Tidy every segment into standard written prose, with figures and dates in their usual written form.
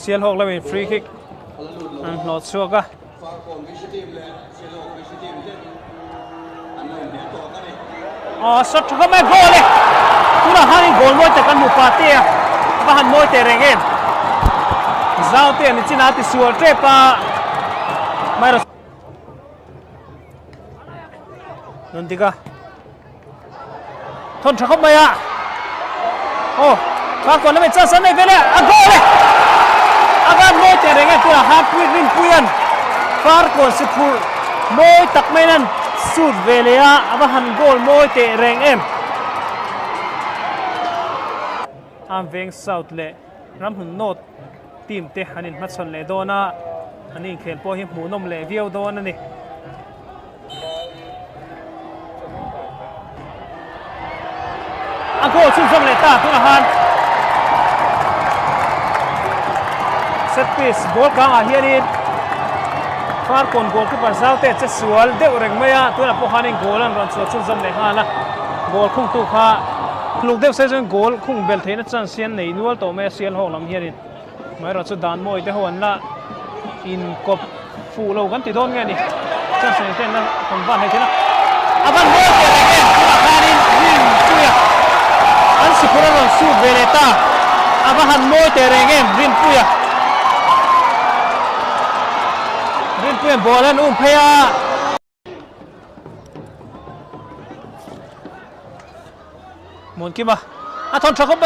sial hok lamin free kick an hlot suaka shot thaka mai goal le pura hani goal moi te kan mu patia ba han moi te rengem zau te ni china ti sual tre pa mai ro nontika thon thaka mai a fa kon le cha san nei vele a goal le agan moi te rengem pura half win puyan far ko sipur moi tak mai nan sud velea aba han goal moi te reng em am veng south le ram hun not team te hanin matson le dona ani khel po hi munom le viau don ani a goal chung som le ta tuna han set piece goal kang a hianin far kon goal keeper zaute che sual deuh reng maya tuna po hanin goal an ran chu zum le hala goal khung tu kha luk deuh se jong goal khung bel theina chan sian nei nual to me sial ho lam hianin mai ro chu dan moi te hon la in kop fu lo kan ti don nge ni chan sen ten na kon van he thina aban mo te reng tuna hanin rin tuya an sipura ron su veleta abahan mo te reng rin tuyaเพื่อนบอลนั้นพยาหมุนกี่มาทอนชักเข้าไป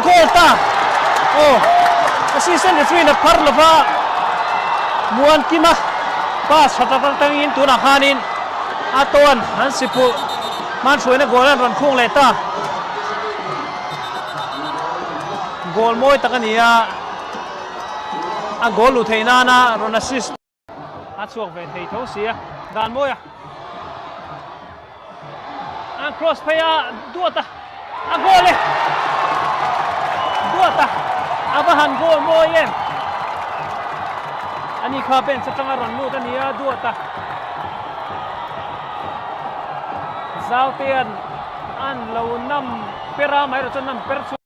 โกลตาซีซั่นที่3นะพาร์ลฟ้าม้วนกี่มาป้าชัดตั้งตั้งอินตัวนักฮานินตัวนฮันสิปุมันช่วยนะโกลนั้นรันคุ้งเลยตาโกลมวยตะกันเนี่ยgoal lu theina na ron assist chuak ve thei tho sia dan moya cross phaya duata goal le duata abahan goal moye ani kha pen chatanga ron lu tania duata zautian an lo nam pera mai ro chanam per